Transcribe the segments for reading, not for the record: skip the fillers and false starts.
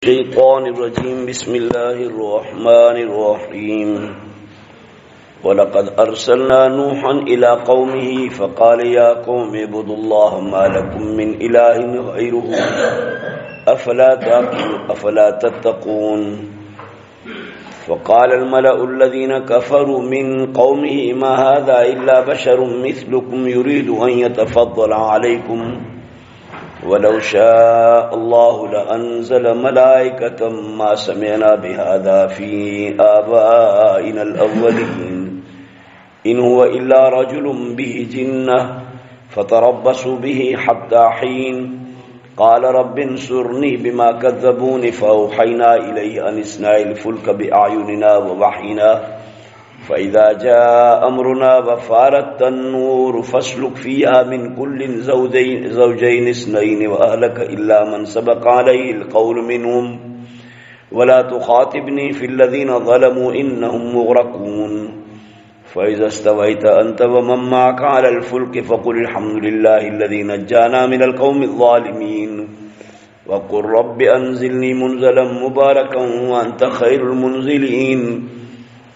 الشيطان الرجيم بسم الله الرحمن الرحيم ولقد أرسلنا نوحا إلى قومه فقال يا قوم اعبدوا الله ما لكم من إله غيره أفلا تتقون فقال الملأ الذين كفروا من قومه ما هذا إلا بشر مثلكم يريد أن يتفضل عليكم ولو شاء الله لأنزل ملائكة ما سمعنا بهذا في آبائنا الأولين إن هو إلا رجل به جنة فتربصوا به حتى حين قال رب انصرني بما كذبون فأوحينا إليه أن اصنع الفلك بأعيننا ووحينا فإذا جاء أمرنا وفارت النور فاسلك فيها من كل زوجين اثنين وأهلك إلا من سبق عليه القول منهم ولا تخاطبني في الذين ظلموا إنهم مغرقون فإذا استويت أنت ومن معك على الفلك فقل الحمد لله الذي نجانا من القوم الظالمين وقل رب أنزلني منزلا مباركا وأنت خير المنزلين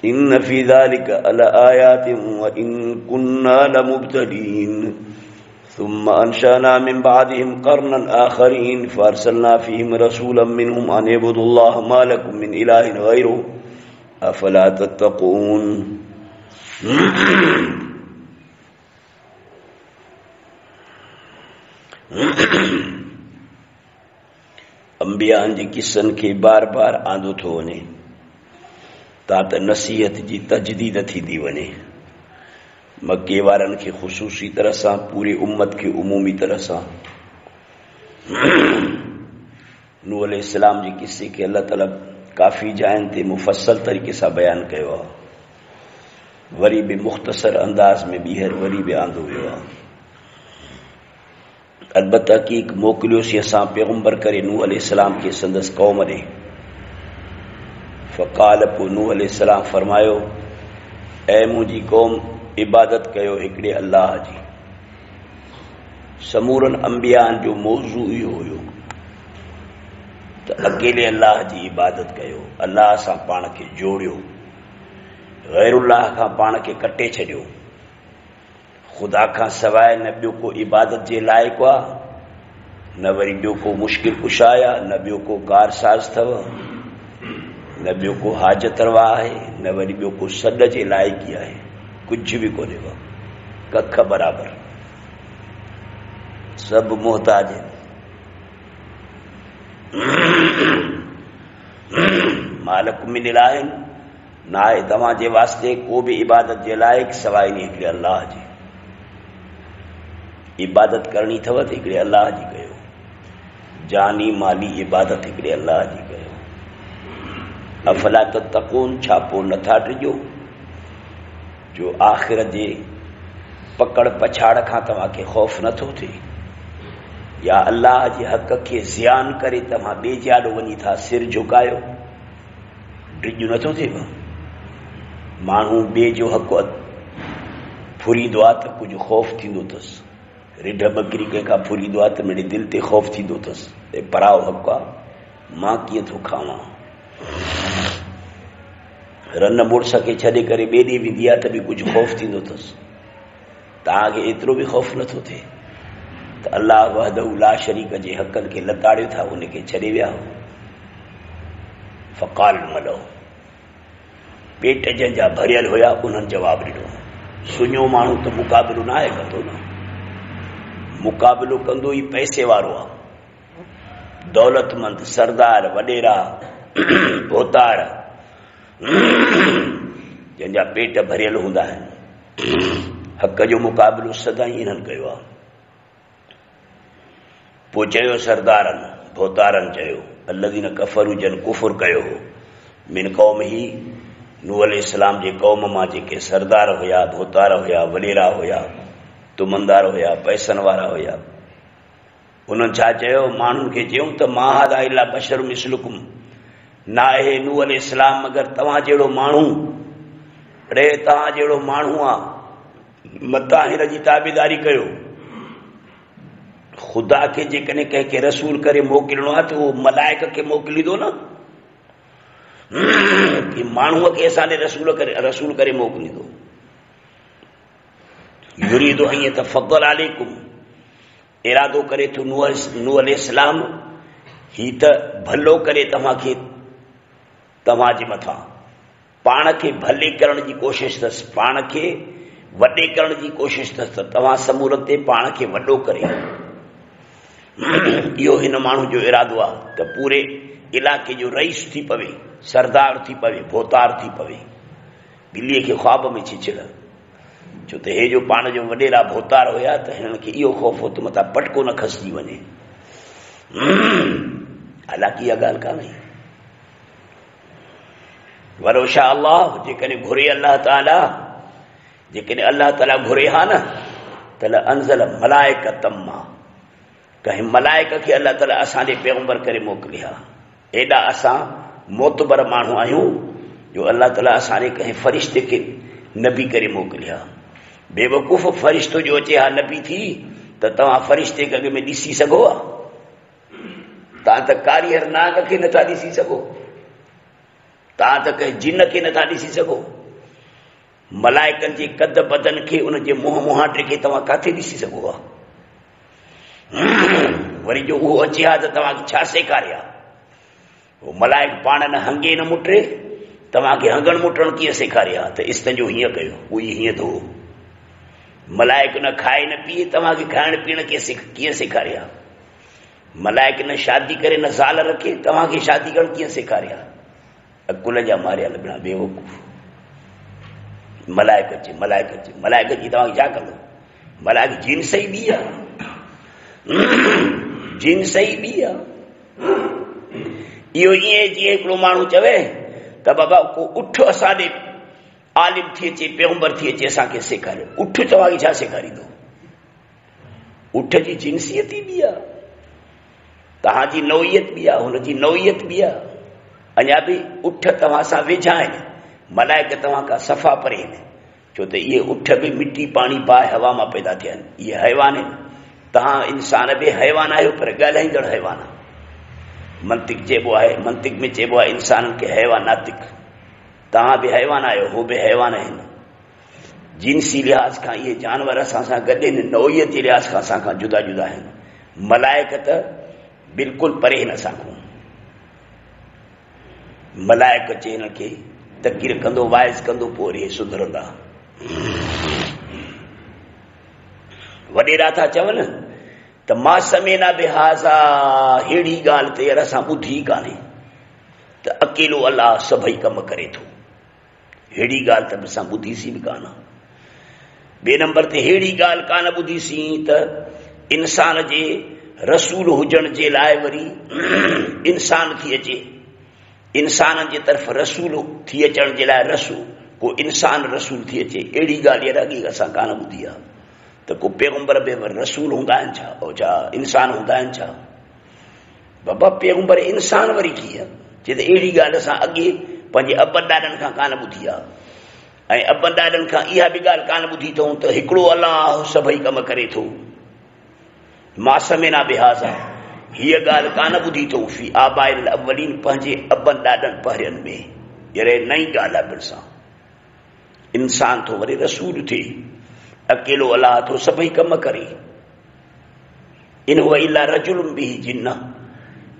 إن في ذلك لآيات وإن كنا لمبتلين ثم أنشأنا من بعدهم قرنا آخرين فأرسلنا فيهم رسولا منهم أن اعبدوا الله ما لكم من إله غيره أفلا تتقون अंबियान जी किसन खे बार बार आंदो थो वञे तात नसीहत जी तजदीद थींदी वञे। मक्के वारनि खे ख़ुसूसी तरह सां पूरी उम्मत खे उमूमी तरह सां नूह अलैहिस्सलाम जी किसे खे अल्लाह ताला काफ़ी जायनि ते मुफ़स्सल तरीक़े सां बयानु कयो आहे। वरी बि मुख़्तसर अंदाज़ में ॿीहर वरी बि आंदो वियो आहे। अलबत्ता की मोकिलियोसीं असां पैगम्बर करे नूह अलैहिस्सलाम खे संदसि क़ौम ॾे। फ़क़ाल पोइ नूह अलैहिस्सलाम फरमायो ऐ मुंहिंजी क़ौम इबादत कयो हिकिड़े अल्लाह जी। समूरनि अंबियान जो मौज़ू इहो हुयो त अकेले अल्लाह जी इबादत कयो, अल्लाह सां पाण खे जोड़ियो, गैरुल्लाह खां पाण खे कटे छॾियो। ख़ुदा खां सवाइ न ॿियो को इबादत जे लाइक़ु आहे, न वरी ॿियो को मुश्किल कुशा आहे, न ॿियो को कारसाज़ अथव, न ॿियो को हाजत रवा आहे, न वरी ॿियो को सॾ जे लाइक़ु आहे। कुझु बि कोन्हे, कख बराबरि, सभु मोहताज आहिनि। मालिक मिन इलाहिन, न आहे तव्हां जे वास्ते को बि इबादत जे लाइक़ु सवाइ इन हिकिड़े अल्लाह जी। इबादत करणी अथव त हिकिड़े अल्लाह जी कयो, जानी माली इबादत हिकिड़े अल्लाह जी कयो। अफला तत्तक़ून, छा पोइ नथा टिजो जो आख़िरत जे पकड़ पछाड़ खां तव्हांखे ख़ौफ़ नथो थिए, या अल्लाह जे हक़ खे ज़ियान करे तव्हां ॿिए जाॾो वञी था सिर झुकायो, टिजो नथो थिए। माण्हू ॿिए जो हक़ फुरींदो आहे त कुझु ख़ौफ़ थींदो अथसि। रिढ बकरी कंहिंखां फुरींदो आहे त मुंहिंजे दिलि ते ख़ौफ़ थींदो अथसि, पराओ हक़ आहे, मां कीअं थो खावां। रन मुड़ुस खे छॾे करे ॿिए ॾींहुं वेंदी आहे त बि कुझु ख़ौफ़ थींदो अथसि। तव्हांखे एतिरो बि ख़ौफ़ नथो थिए त अल्लाह वहदहू ला शरीक जे हक़नि खे लताड़ियो था, उनखे छॾे विया हो। फ़क़ाल मलओ, पेट जंहिंजा भरियल हुया उन्हनि जवाबु ॾिनो। सुञो माण्हू त मुक़ाबिलो न आहे कंदो, न मुक़ाबिलो कंदो ई पैसे वारो आहे, दौलतमंद, सरदार, वॾेरा, भोतार, जंहिंजा पेट भरियल हूंदा आहिनि। हक़ जो मुक़ाबिलो सदाईं इन्हनि कयो आहे। पोइ चयो सरदारनि, भोतारनि चयो अल्लज़ीन कफ़रू, जन कुफ़ुर कयो हो, मिन क़ौम ही, नूह अलैहिस्सलाम जे क़ौम मां जेके सरदार हुया, भोतार हुया, वॾेरा हुया, तुमंदार हुया, पैसनि वारा हुया। उन्हनि छा चयो? माण्हुनि खे चयूं त मा हाज़ा इल्ला बशरुम मिस्लुकुम, न आहे नूह अलैहिस्सलाम मगर तव्हां जहिड़ो माण्हू। रे तव्हां जहिड़ो माण्हू आहे, मतां हिन जी ताबेदारी कयो। खुदा के जेकॾहिं कंहिंखे रसूल करे मोकिलणो आहे त उहो मलाइक खे मोकिलींदो न, कि माण्हूअ खे असांजे रसूल करे मोकिलींदो। युरीदु अन यतफद्दल अलैकुम, इरादो करे थो नूह अलैहिस्सलाम ही त भलो करे तव्हांखे, तव्हांजे मथां पाण खे भले करण जी कोशिशि अथसि, पाण खे वॾे करण जी कोशिशि अथसि, त तव्हां समूरत ते पाण खे वॾो करे। इहो हिन माण्हू जो इरादो आहे त पूरे इलाइक़े जो रईस थी पवे, सरदार थी पवे, भोतार थी पवे। ॿिलीअ खे ख्वाब में छिछड़, छो त हे जो पाण जो वॾेरा भोतार हुया त हिननि खे इहो ख़ौफ़ हो त मथां पटको न खसिजी वञे। हालांकि इहा ॻाल्हि कान्हे। वलो शाह अल्लाह, जेकॾहिं घुरे अल्लाह ताला, जेकॾहिं अल्लाह ताला घुरे हा न त अंज़ल मलाइकतम मां, कंहिं मलाइक खे अल्लाह ताला असांजे पैगंबर करे मोकिले हा। एॾा असां मोतबर माण्हू आहियूं जो अल्लाह ताला असांजे कंहिं फ़रिश्ते खे नबी करे मोकिले हा। बेवकूफ़ फ़रिश्तो जो अचे हा नबी थी त तव्हां फ़रिश्ते खे अॻ में ॾिसी सघो हा? तव्हां त कारीगर नाग खे नथा ॾिसी सघो, तव्हां त कंहिं जिन खे नथा ॾिसी सघो। मलाइकनि जे कद बदन खे, उन जे मुंहं मुहांटे खे तव्हां काथे ॾिसी सघो हा? वरी जो उहो अचे हा त तव्हांखे छा सेखारे हा? उहो मलाइक पाण न हंगे न मुटे, तव्हांखे हंगण मुटण कीअं सेखारे हा? त इस्तंजो हीअं कयो, उहो हीअं धो। मलाइक न खाए न पीए, तव्हांखे खाइण पीअण कीअं सेखारे हा? मलाइक न शादी करे न ज़ाल रखे, तव्हांखे शादी करण कीअं सेखारे हा? अकुल जा मारिया लॻणा बेवकूफ़। मलाइक अचे, मलाइक अचे, मलाइक जी तव्हांखे छा कंदो? मलाइक जिन्स ई ॿी आहे, जिन्स ई ॿी आहे। इहो ईअं जीअं हिकिड़ो माण्हू चवे त बाबा को उठ असांजे आलिम थी अचे, पैगंबर थी अचे, असांखे सेखारे। उठ तव्हांखे छा सेखारींदो? उठ जी जिन्सियत ई ॿी आहे, तव्हांजी नौइयत बि आहे, हुनजी नौइयत बि आहे। अञा बि उठ तव्हां सां वेझा आहिनि, मलाइक तव्हां खां सफ़ा परे आहिनि, छो त इहे उठ बि मिटी पाणी पाए हवा मां पैदा थिया आहिनि। इहे हैवान आहिनि, तव्हां इंसान बि हैवान आहियो, पर ॻाल्हाईंदड़ हैवान आहे। मंतिक चइबो आहे, मंतिक में चइबो आहे इंसाननि खे हैवानातिक। तव्हां बि हैवान आहियो, हो बि हैवान आहिनि। जिन्सी लिहाज़ खां इहे जानवर असां सां गॾु आहिनि, नौइयत जे लिहाज़ खां असां खां जुदा जुदा आहिनि। मलाइक त बिल्कुलु परे आहिनि असां खां। मलाइक अचे हिन खे तकीर कंदो, वाइज़ कंदो, पोइ वरी सुधरंदा। वॾेरा था चवनि त मां समेना बिहाज़ा, अहिड़ी ॻाल्हि ते यार असां ॿुधी कान्हे त अकेलो अलाह सभई कम करे थो। अहिड़ी ॻाल्हि त असां ॿुधीसीं बि कान। ॿिए नंबर ते अहिड़ी ॻाल्हि कान ॿुधीसीं त इंसान जे रसूल हुजण जे लाइ वरी इंसान थी अचे, इंसाननि जे तरफ़ रसूल थी अचण जे लाइ को इंसान रसूल थी अचे। अहिड़ी ॻाल्हि यार अॻे असां कान ॿुधी आहे त को पैगंबर बि रसूल हूंदा आहिनि छा, ऐं छा इंसान हूंदा आहिनि छा? बाबा पैगंबर इंसान वरी कीअं? चए त अहिड़ी ॻाल्हि असां अॻे पंहिंजे अबनि ॾाॾनि खां कान ॿुधी आहे। ऐं अबनि ॾाॾनि खां इहा बि ॻाल्हि कान ॿुधी अथऊं त हिकिड़ो अलाह सभई कम करे थो। मां समेना बिहाज़ा, हीअ ॻाल्हि कान ॿुधी अथऊं फी आबाइल अवलीन, पंहिंजे अबनि ॾाॾनि पहिरियनि में। यार नई ॻाल्हि आहे। बिल सां इंसान थो वरी रसूल थिए, अकेलो अलाह थो सभई कम करे। इन हुआ इला रजुल बि जिन्न,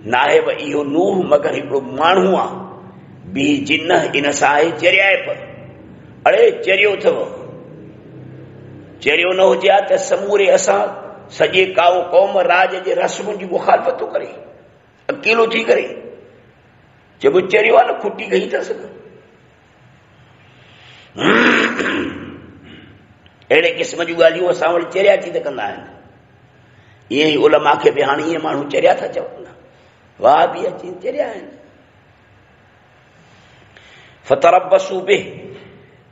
नाहे इहो नूह मगर हिकिड़ो माण्हू आहे, बि जिन्न, इन सां आहे चरियाप। अड़े चरियो अथव, चरियो न हुजे हा त समूरे असां सॼे काओ क़ौम राज जे रस्मुनि जी मुखालफ़त थो करे, अकेलो थी करे। चइबो चरियो आहे न, खुटी कई अथसि। अहिड़े क़िस्म जूं ॻाल्हियूं असां वटि चरिया थी त कंदा आहिनि। ईअं ई उलमा खे बि हाणे ईअं माण्हू चरिया था चवनि, वाह बि अची चरिया आहिनि। फतरबसू बि,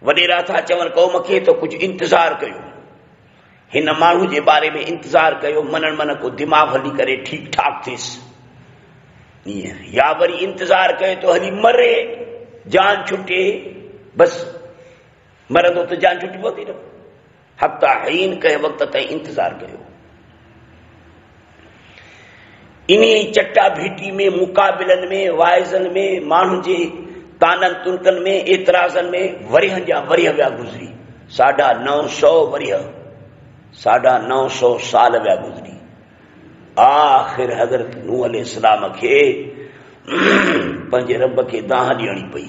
वॾेरा था चवनि क़ौम खे त कुझु इंतज़ारु कयो, हिन माण्हू जे बारे में इंतज़ारु कयो, मनण मन को दिमाग़ हली करे ठीकु ठाक थिएसि ईअं, या वरी इंतज़ारु कयो तो हली मरे, जान छुटे, बसि मरंदो त जान छुटी पवंदी न। हक़्ता हीन कंहिं वक़्त ताईं इंतज़ारु कयो। इन्हीं चट्टा भीटी में, मुकाबिलन में, वाइज़न में, माण्हुनि जे तानन तुनकन में, एतराज़न में वरियनि जा वरिय विया गुज़री। 950 वरिय, 950 साल विया गुज़री। आख़िर हज़रत नूह अलैहिस्सलाम खे पंहिंजे रब खे दाह ॾियणी पई।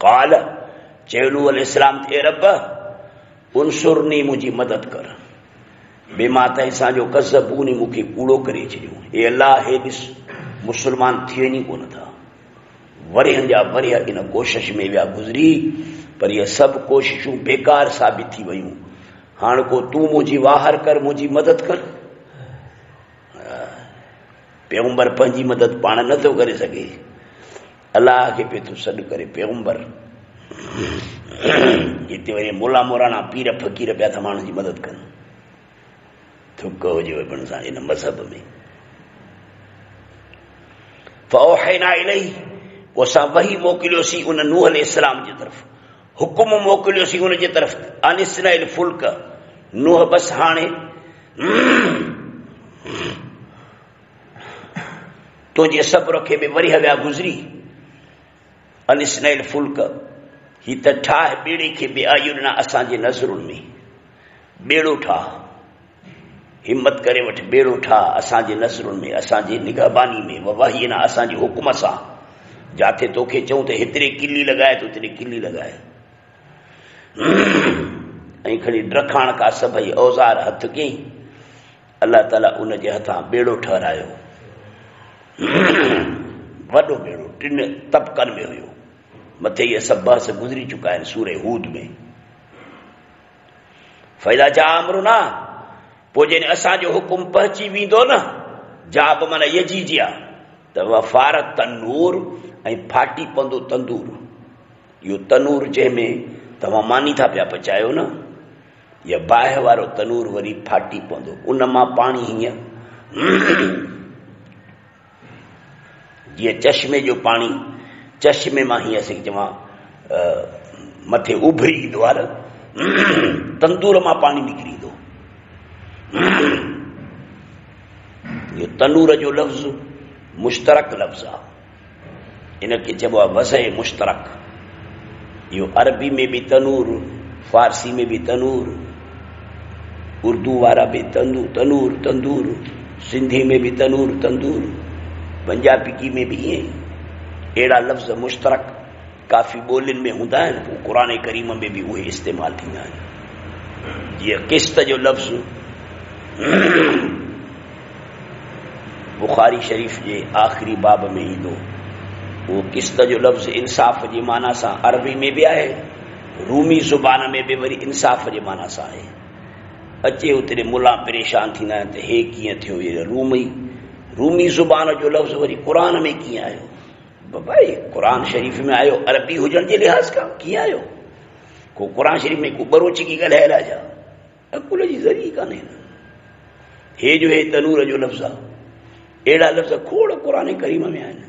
क़ाल, चयो नूह अलैहिस्सलाम, ए रब उनसुरनी, मुंहिंजी मदद कर, बेमा त असांजो कज़बूनी, मूंखे कूड़ो करे छॾियो। ए अल्लाह, हे ॾिस, मुस्लमान थियनि ई कोन था। वरियनि जा वरिय इन कोशिश में विया गुज़री, पर इहे सभु कोशिशूं बेकार साबित थी वयूं। हाणे को तूं मुंहिंजी वाहर कर, मुंहिंजी मदद कर। पैगंबर पंहिंजी मदद पाण नथो करे सघे, अलाह खे पे थो सॾु करे। पैगंबर हिते वरी मुला मोराना पीर फ़कीर पिया था माण्हुनि जी मदद कनि। थुक हुजे पिण सां इन मज़हब में। फ़अौहैना इलैहि, पोइ असां वही मोकिलियोसीं उन नूह अलैहिस्सलाम जी तरफ़, हुकुम मोकिलियोसीं उन जे तरफ़, अनिस्नइल फुल्क, नूह बस हाणे तुंहिंजे सब्र खे बि वरी विया गुज़री। अनिस्नइल फुल्क, ही त ठाह ॿेड़े खे बि आयुना, असांजे नज़रुनि में ॿेड़ो ठाह, हिम्मत करे वठ, ॿेड़ो ठाह असांजे नज़रुनि में, असांजी निगहबानी में, वही न असांजे हुकुम सां। जाते तोखे चऊं त हेतिरे किली लॻाए त ओतिरे किली लॻाए। ऐं खणी ड्रखाण का सभई औज़ार हथ कयईं। अल्लाह ताला उन जे हथां ॿेड़ो ठहरायो, वॾो ॿेड़ो, 3 तबक़नि में हुयो। मथे इहे सभु बहस गुज़री चुका आहिनि सूरे हूद में। फ़इज़ा जाअ अमरुना, पोइ जॾहिं असांजो हुकुम पहुची वेंदो न, जाब माना यजीजिया, त वफ़ारत तनूर, ऐं फाटी पवंदो तंदूर। इहो तनूर जंहिंमें तव्हां मानी था पिया पचायो न, या बाहि वारो तनूर वरी फाटी पवंदो, उन मां पाणी हीअं जीअं चश्मे जो पाणी, चश्मे मां हीअं असीं चवां मथे उभरी ईंदो आहे, तंदूर मां पाणी निकिरी ईंदो। इहो तनूर जो लफ़्ज़ मुश्तरक लफ़्ज़ आहे, इनखे चइबो आहे वज़अ मुश्तरक। इहो अरबी में बि तनूर, फारसी में बि तनूर, उर्दू वारा बि तनूर तंदूर, सिंधी में बि तनूर तंदूर, पंजाबी में भी ईअं अहिड़ा लफ़्ज़ मुश्तरक काफ़ी ॿोलियुनि में हूंदा आहिनि, पोइ क़ुरान करीम में बि उहे इस्तेमालु थींदा आहिनि। जीअं क़िस्त जो लफ़्ज़ बुख़ारी शरीफ़ जे आख़िरी बाब में ईंदो, उहो क़िस्त जो लफ़्ज़ इंसाफ़ जी माना सां अरबी में बि आहे, रूमी ज़ुबान में बि वरी इंसाफ़ जे माना सां आहे। अचे उते मुला परेशान थींदा आहिनि त हे कीअं थियो, हे रूमी ज़ुबान जो लफ़्ज़ वरी क़ुरान में कीअं आयो? भाई क़ुरान शरीफ़ में आयो अरबी हुजण जे लिहाज़ खां कीअं आयो? को क़ुरान शरीफ़ में को बरोची ॻाल्हायल आहे छा? अकुल जी ज़रिए कान्हे। हे जो हे तनूर जो लफ़्ज़ आहे, अहिड़ा लफ़्ज़ खोड़ क़ुरान करीम में आहिनि,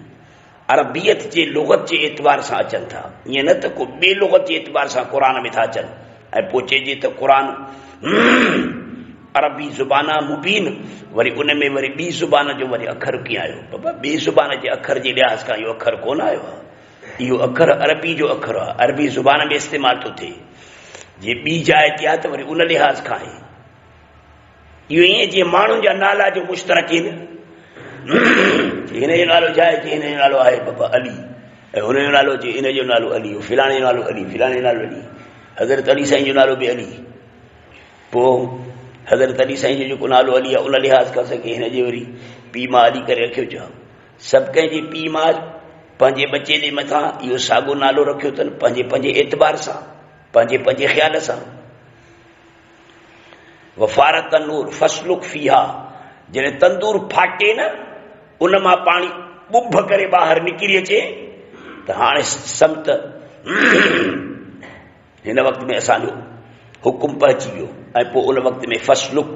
अरबियत जे लुग़त जे एतबार सां अचनि था। ईअं न त को ॿिए लुग़त जे एतबार सां क़ुरान में था अचनि ऐं पोइ चइजे त क़ुरान अरबी ज़ुबाना मुबीन, वरी उन में वरी ॿी ज़ुबान जो वरी अखर कीअं आयो? बाबा ॿी ज़ुबान जे अखर जे लिहाज़ खां इहो अखर कोन आयो आहे, इहो अखर अरबी जो अखर आहे, अरबी ज़ुबान में इस्तेमालु थो थिए। जे ॿी जाइ ते आहे त वरी उन लिहाज़ खां आहे। इहो ईअं जीअं माण्हुनि जा नाला जो मुश्तरक आहिनि, हिन जो नालो छा आहे? हिन जो नालो आहे बाबा अली, ऐं हुन जो नालो इन जो नालो अली, फिलाणे जो नालो अली, फिलाणे जो नालो अली, हज़रत अली साईं जो नालो बि अली। पोइ हज़रत अली साईं जो जेको नालो अली आहे उन लिहाज़ खां सके हिन जे वरी पीउ मां अली करे रखियो छा? सभु कंहिंजे पीउ मां पंहिंजे बचे जे मथां इहो साॻियो नालो रखियो अथनि, पंहिंजे एतबार सां, पंहिंजे ख़्याल सां। वफ़ारत तनूर फसलुक फीहा, जॾहिं तंदूर फाटे न, उन मां पाणी ॿुभ करे ॿाहिरि निकिरी अचे त हाणे समत हिन वक़्त में असांजो हुकुम पहुची वियो। ऐं पोइ उन वक़्त में फसलुक,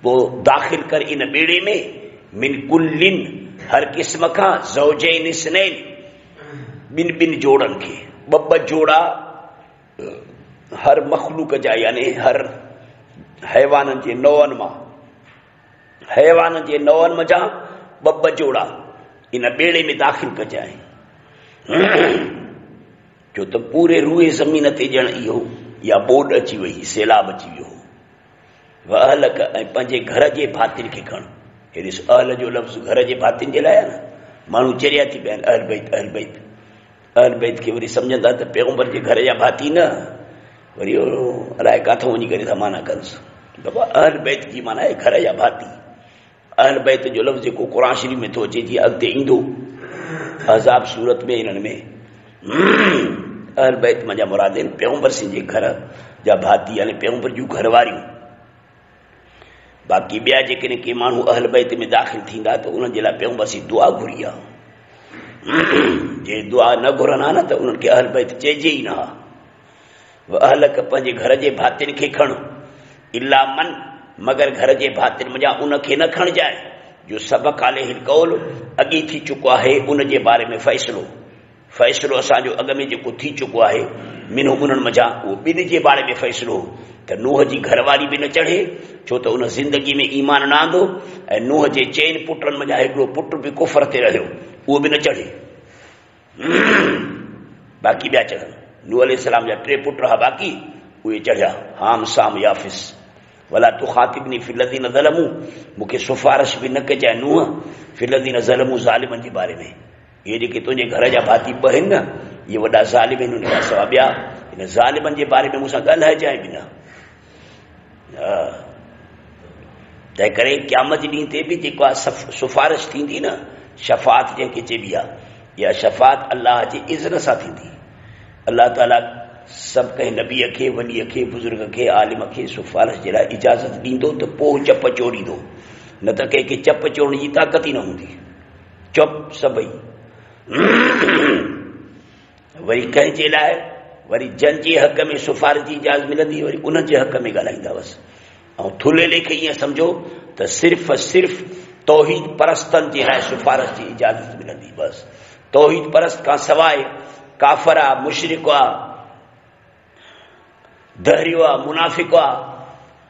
पोइ दाख़िल कर इन ॿेड़े में मिन कुल्लिन, हर क़िस्म खां, ज़ौजैन इस्नैन, ॿिनि जोड़नि खे, ॿ जोड़ा हर मख़लूक जा, यानी हर हैवाननि जे नौअनि मां, हैवान जे नौन मजा ॿ जोड़ा इन ॿेड़े में दाख़िल कजाए जो त पूरे रूए ज़मीन ते ॼण इहो या ॿोॾ अची वई, सैलाब अची वियो। वहलक ऐं पंहिंजे घर जे भातिन खे खण। हे ॾिस, अहल जो लफ़्ज़ घर जे भातिन जे लाइ आहे न। माण्हू चरिया थी पिया आहिनि अहल बैत अहल बैत अहल बैत खे वरी सम्झंदा त पैगंबर जे घर जा भाती न, वरी अलाए किथां वञी करे था माना कनिसि। बाबा अहल बैत जी माना आहे घर जा भाती। अहल बैत जो लफ़्ज़ जेको क़ुरान शरीफ़ में थो अचे, जीअं अॻिते ईंदो अहज़ाब सूरत में, इन्हनि में अहल बैत मां जा मुराद आहिनि पैगंबर सिंह जे घर जा भाती, यानी पैगंबर जूं घरवारियूं। बाक़ी ॿिया जेकॾहिं के माण्हू अहल बैत में दाख़िल थींदा त उन्हनि जे लाइ पैगंबर सिंह दुआ घुरी आहे। जे दुआ न घुरनि हा न त उन्हनि खे अहल बैत चइजे ई न हा। अहलक पंहिंजे घर जे भातिन खे खण, इला मन मगर घर जे भातिन मञा उनखे न खणजाए जो सबक़ अलैहिल कौल अॻी थी चुको आहे उन जे बारे में फ़ैसिलो असांजो अॻ में जेको थी चुको आहे मिनो उन्हनि मञा उहो ॿिनि जे बारे में फ़ैसिलो त नूह जी घरवारी बि न चढ़े, छो त उन ज़िंदगी में ईमान न आंदो, ऐं नूह जे चइनि पुटनि मञा हिकिड़ो पुट बि कुफर ते रहियो, उहो बि न चढ़े। बाक़ी ॿिया चढ़नि। नूह अलैहिस्सलाम जा 3 पुट हा, बाक़ी उहे चढ़िया, हाम साम याफिस। वला तुखातिबनी फिल्लज़ीन ज़लमू, मूंखे सिफारिश बि न कजाए नूह फिल्लज़ीन ज़लमू ज़ालिमनि जे बारे में। इहे जेके तुंहिंजे घर जा भाती ॿ आहिनि न, इहे वॾा ज़ालिम आहिनि, उन खां सवाइ ॿिया इन ज़ालिमनि जे बारे में मूंसां ॻाल्हाइजाए बि न। तंहिं करे क़यामत ॾींहं ते बि जेको आहे सिफारिश थींदी न, शफ़ाअत जंहिंखे चइबी आहे, इहा शफ़ाअत अल्लाह जे इज़्न सां थींदी। अल्लाह ताला सभु कंहिं नबीअ खे, वलीअ खे, बुज़ुर्ग खे, आलिम खे सिफारिश जे लाइ इजाज़त ॾींदो त पोइ चप चोड़ींदो, न त कंहिंखे चप चोड़ण जी ताक़त ई न हूंदी। चुप सभई। वरी कंहिंजे लाइ वरी जंहिंजे हक़ में सिफारिश जी इजाज़त मिलंदी, वरी उन जे हक़ में ॻाल्हाईंदा बसि। ऐं थुले लेखे ईअं सम्झो त सिर्फ़ तौहीद परस्तनि जे लाइ सिफारिश जी इजाज़त मिलंदी बसि। तौहीद परस्त खां सवाइ काफ़र आहे, मुशरिक आहे, दहरियो आहे, मुनाफ़िक़ आहे,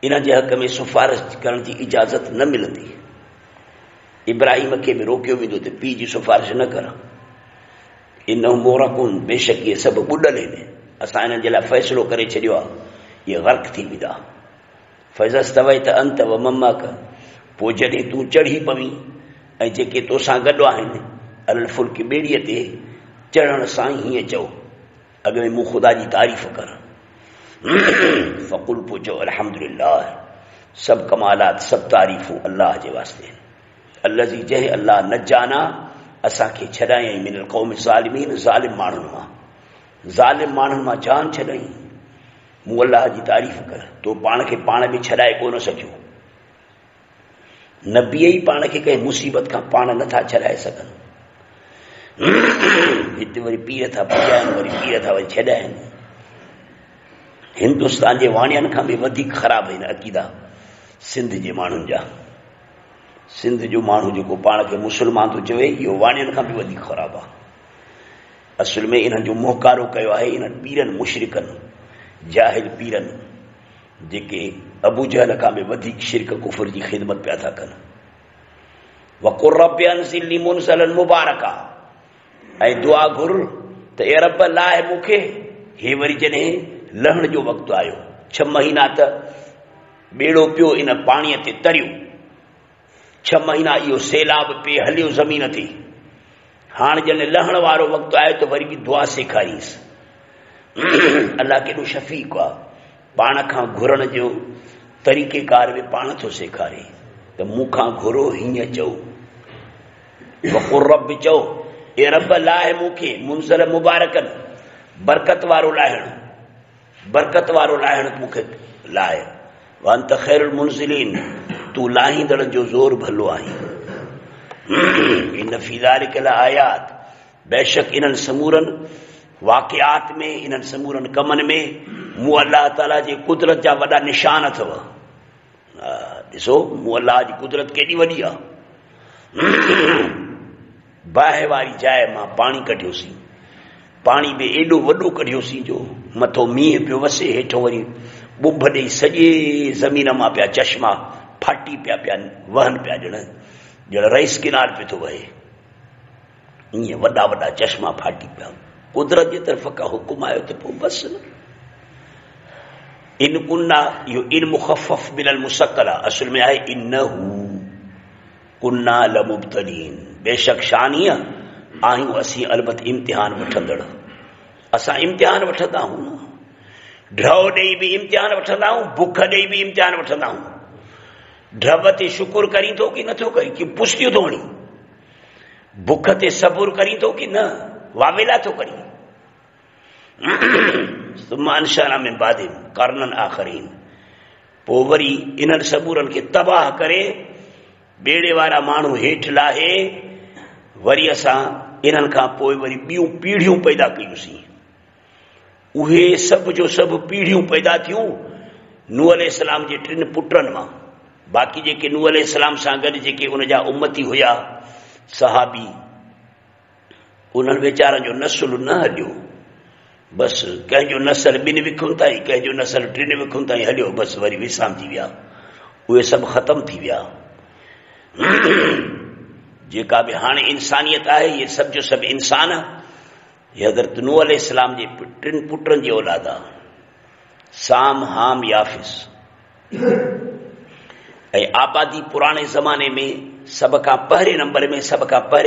इन जे हक़ में सिफारिश करण जी इजाज़त न मिलंदी। इब्राहिम खे बि रोकियो वेंदो त पीउ जी सिफारिश न कर। इन मोरकुन, बेशक इहे सभु ॿुॾल आहिनि, असां इन्हनि जे लाइ फ़ैसिलो करे छॾियो आहे, इहे ग़र्क़ थी वेंदा। फ़ज़स्तवैत अंत व मम्मक, पोइ जॾहिं तूं चढ़ी पवीं ऐं जेके तोसां गॾु आहिनि अलल फुल्क ॿेड़ीअ ते चढ़ण सां हीअं चओ, अॻ में मूं ख़ुदा जी तारीफ़ कर। फ़कुल, पोइ चओ अल्हम्दुलिल्लाह, सभु कमालात सभु तारीफ़ूं अल्लाह जे वास्ते। अल्लज़ी, जंहिं अल्लाह नजाना असांखे छॾायईं मिनल क़ौम ज़ालिमीन, ज़ालिम माण्हुनि मां, ज़ालिम माण्हुनि मां जान छॾाई। मूं अल्लाह जी तारीफ़ कर। तो पाण खे पाण बि छॾाए कोन सघियो। नबी ई पाण खे कंहिं मुसीबत खां पाण नथा छॾाए सघनि। हिते वरी पीर था पुॼाइनि, वरी पीर था वरी छॾाइनि। हिंदुस्तान जे वाणियनि खां बि वधीक ख़राब आहिनि अक़ीदा सिंध जे माण्हुनि जा। सिंध जो माण्हू जेको पाण खे मुस्लमान थो चवे, इहो वाणियनि खां बि वधीक ख़राब आहे। असल में इन्हनि जो मोहकारो कयो आहे इन्हनि पीरनि मुशरिकनि, जाहिल पीरनि, जेके अबू जहल खां बि वधीक शिरक कुफर जी ख़िदमत पिया था कनि। वक़ुर रब्बि अंज़िलनी मुनज़लन मुबारका, ऐं दुआ घुर त ए रब लाहे मूंखे, हे वरी जॾहिं लहण जो वक़्तु आयो, 6 महीना त ॿेड़ो पियो इन पाणीअ ते तरियो, 6 महीना इहो सैलाब पे हलियो ज़मीन ते। हाणे जॾहिं लहण वारो वक़्तु आयो त वरी बि दुआ सेखारीसि। अल्लाह केॾो शफ़ीक़ आहे, पाण खां घुरण जो तरीक़ेकार बि पाण थो सेखारे त मूंखां घुरो, हीअं चओ। वक़ुर रब्बि, चओ ए रब लाहे मूंखे मुनज़ल मुबारकनि, बरकत वारो लाहिण मूंखे लाहे। वअंत ख़ैरुल मुनज़िलीन, तूं लाहींदड़ जो ज़ोर भलो आहीं। इन फ़ी ज़ालिक लआयात, बेशक इन्हनि समूरनि वाक़ियात में, इन्हनि समूरनि कमनि में मूं अल्लाह ताला जे कुदरत जा वॾा निशान अथव। ॾिसो मूं अल्लाह जी कुदरत केॾी वॾी आहे। बाहि वारी जाइ मां पाणी कढियोसीं, पाणी बि एॾो वॾो कढियोसीं जो मथो मींहुं पियो वसे, हेठो वरी ॿुभ ॾेई सॼे ज़मीन मां पिया चश्मा फाटी पिया पिया वहन पिया ॼण रईस किनार पे थो वहे, ईअं वॾा वॾा चश्मा फाटी पिया। कुदरत जी तरफ़ का हुकुम आयो त पोइ बस न। इन कुन्ना, इहो इन मुख़फ़फ़ मिनल मुसक्कला असुल में आहे इन्नहू कुन्ना लमुब्तलीन, बेशक शानीअ आहियूं असीं अलबत इम्तिहान वठंदड़। असां इम्तिहान वठंदा आहियूं न, ड्रव ॾेई बि इम्तिहान वठंदा आहियूं, बुख ॾेई बि इम्तिहान वठंदा आहियूं। ड्रव ते शुकुर करी थो कि नथो करी, कि पुष्टियूं थो हणी, बुख ते सबुर करी थो कि न वावेला थो करी। सुम्मा अंशाना में बादिन करनन आखरीन, पोइ वरी इन्हनि सबूरनि खे तबाह करे बेड़े वारा माण्हू हेठि लाहे, वरी असां इन्हनि खां पोइ वरी ॿियूं पीढ़ियूं पैदा कयूंसीं। उहे सभु जो सभु पीढ़ियूं पैदा थियूं नूह अलैहिस्सलाम जे 3 पुटनि मां। बाक़ी जेके नूह अलैहिस्सलाम सां गॾु जेके उन जा उम्मती हुया सहाबी, उन्हनि वीचारनि जो नसुल न हलियो। बस कंहिंजो नसल 2 विखुनि ताईं, कंहिंजो नसल 3 विखुनि ताईं हलियो, बस वरी विसामजी विया, उहे सभु ख़तम थी विया। जेका बि हाणे इंसानियत आहे, इहे सभु जो सभु इंसान ये हज़रत नूह अलैहिस्सलाम जे 3 पुटनि जी औलाद आहे, साम हाम याफिस। ऐं आबादी पुराणे ज़माने में सभ खां पहिरें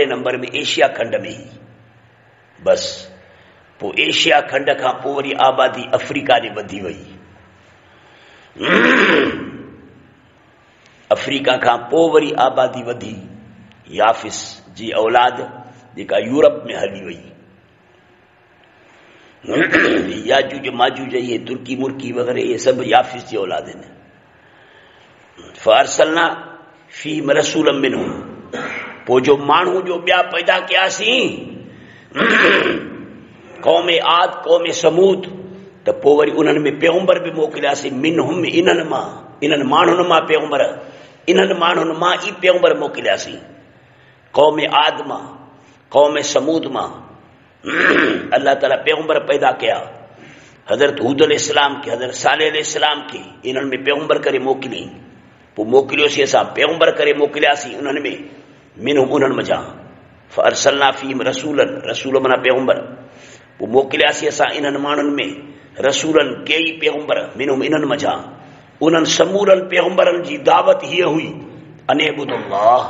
नंबर में एशिया खंड में ही, बस पोइ एशिया खंड खां पोइ वरी आबादी अफ्रीका ॾे वधी वई। अफ्रीका खां पोइ वरी आबादी वधी याफिस जी औलाद जेका यूरोप में हली वई। याजूज माजूज, ये तुर्की मुर्की वग़ैरह, ये सब याफिस जी औलाद आहिनि। फअरसलना फीहिम रसूलन मिनहुम, पोइ जो माण्हू जो ॿिया पैदा कयासीं, क़ौम आद क़ौम समूद, त पोइ वरी उन्हनि में पैगंबर बि मोकिलियासीं। मिनहुम, इन्हनि मां, इन्हनि माण्हुनि मां पैगंबर, इन्हनि माण्हुनि मां ई पैगंबर मोकिलियासीं। क़ौम आद मां, क़ौम समूद मां अल्लाह ताला पैगंबर पैदा कया। हज़रत हूद अलैहिस्सलाम खे, हज़रत सालेह अलैहिस्सलाम खे इन्हनि में पैगंबर करे मोकिली। पोइ मोकिलियोसीं असां, पैगंबर करे मोकिलियासीं उन्हनि में, मिनहुम उन्हनि मज़ा। फअरसलना फीहिम रसूलन, रसूल माना पैगंबर, पोइ मोकिलियासीं असां इन्हनि माण्हुनि में रसूलन, कई पैगंबर, मिनहुम इन्हनि मज़ा। उन्हनि समूरनि पैगंबरनि जी दावत हीअ हुई, अनेबुदुल्लाह,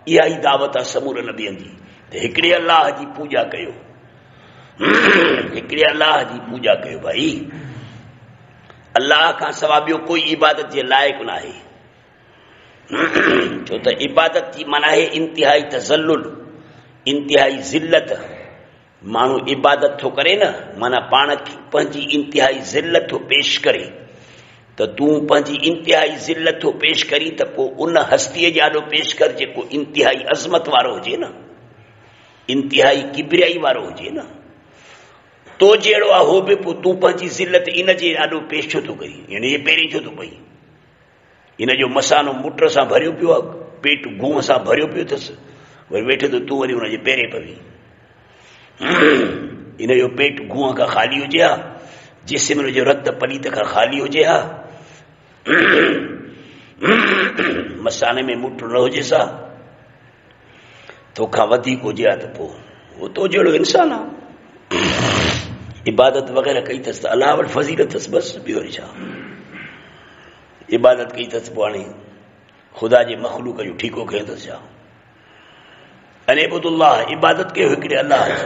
इहा ई दावत आहे समूर नबियनि जी, त हिकिड़े अल्लाह जी पूॼा कयो, हिकिड़े अल्लाह जी पूॼा कयो। भाई अल्लाह खां सवाइ ॿियो कोई इबादत जे लाइक़ु न आहे। छो त इबादत जी माना आहे इंतिहाई तज़ल्लुल, इंतिहाई ज़िल्लत। माण्हू इबादत थो करे न, माना पाण खे पंहिंजी इंतिहाई ज़िल्लत थो पेश करे, त तूं पंहिंजी इंतिहाई ज़िल्लत थो पेश करी, त पोइ उन हस्तीअ जे आॾो पेश कर जेको इंतिहाई अज़मत वारो हुजे न, इंतिहाई किबरियाई वारो हुजे न। तो जहिड़ो आहे हो बि पोइ तूं पंहिंजी ज़िल्लत इन जे आॾो पेश छो थो करी, यानी इहे पहिरीं छो थो पई। इन जो मसानो मुट सां भरियो पियो आहे, पेट गूह सां भरियो पियो अथसि, वरी वेठे त तूं वरी हुनजे पहिरें पवी। इन जो पेट गूह खां ख़ाली हुजे हा, जिस्म जो रत पलीत खां ख़ाली हुजे हा, मसाने में मुट न हुजे सा, तोखां वधीक हुजे हा, त पोइ उहो तो जहिड़ो इंसान आहे। इबादत वग़ैरह कई अथसि त अलाह वटि फज़ीलत अथसि, बसि ॿियो वरी छा। इबादत कई अथसि पोइ हाणे ख़ुदा जे मख़लूक जो ठीको कयो अथसि छा। अनेबुदुल्लाह, इबादत कयो हिकिड़े अल्लाह जी।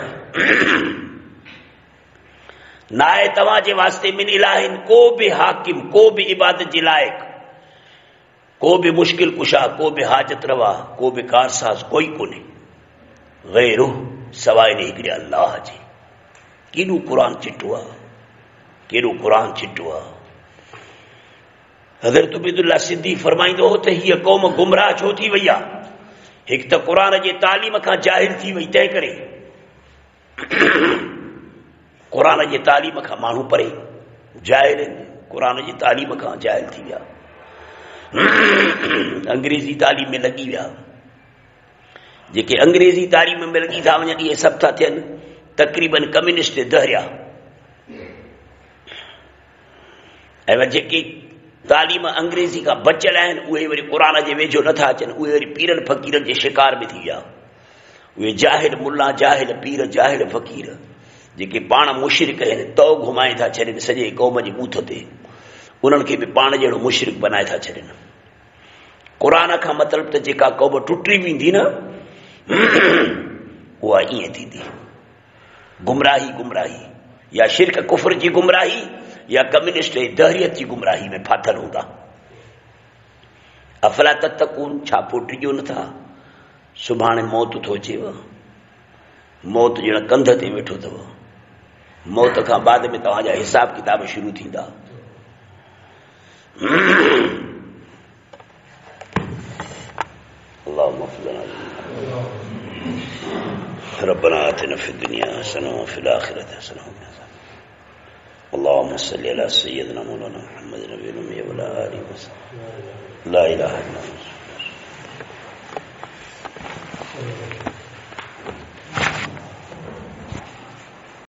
ना आहे तव्हां जे वास्ते मिन इलाहिन, को बि हाकिम, को बि इबादत जे लाइक़, को बि मुश्किल कुशा, को बि हाजत रवा, को बि कारसाज़ कोई कोन्हे, गैरु सवाइ हिकिड़े अल्लाह जी। केॾो क़ुरान चिटो आहे, केॾो क़ुरान चिटो आहे। हज़रत उबैदुल्लाह सिद्दीक़ फरमाईंदो हो त हीअ क़ौम गुमराह छो थी वई आहे, हिकु त क़ुरान जे तालीम खां जाहिल थी वई, तंहिं करे क़ुरान जे तालीम खां माण्हू परे जाहिल आहिनि, क़ुरान जी तालीम खां जाहिल थी विया, अंग्रेज़ी तालीम में लॻी विया। जेके अंग्रेज़ी तालीम में लॻी था वञनि, इहे सभु था थियनि तक़रीबन कम्युनिस्ट दहरिया। ऐं जेके तालीम अंग्रेज़ी का बचियल आहिनि उहे वरी क़ुरान जे वेझो नथा अचनि, उहे वरी पीरनि फ़क़ीरनि जे शिकार में थी विया। उहे जाहिल मुल्ला, जाहिल पीर, जाहिल फ़क़ीर जेके पाण मुशरिक आहिनि, तौ घुमाए था छॾनि सॼे क़ौम जी बूथ ते, उन्हनि खे बि पाण जहिड़ो मुशरिक बनाए था छॾनि। क़ुरान खां मतिलबु त जेका क़ौम टुटी वेंदी न उहा ईअं थींदी, गुमराही गुमराही, या शिरक कुफ्र जी गुमराही, या कम्युनिस्ट ऐं दहरियत जी गुमराही में फाथल हूंदा। अफला तत्तकून, छा पोइ टिजो नथा? सुभाणे मौत थो अचेव, मौत ॼण कंध ते वेठो अथव, मौत खां बाद में तव्हांजा हिसाब किताब शुरू थींदा। रब्बना आतिना फिद दुनिया हसना व फिल आखिरति हसना व क़िना अज़ाबन्नार। अल्लाहुम्मा सल्लि अला सय्यिदिना मौलाना मुहम्मद नबिय्यिल उम्मी व अला आलिहि व सल्लम। ला इलाहा इल्लल्लाह।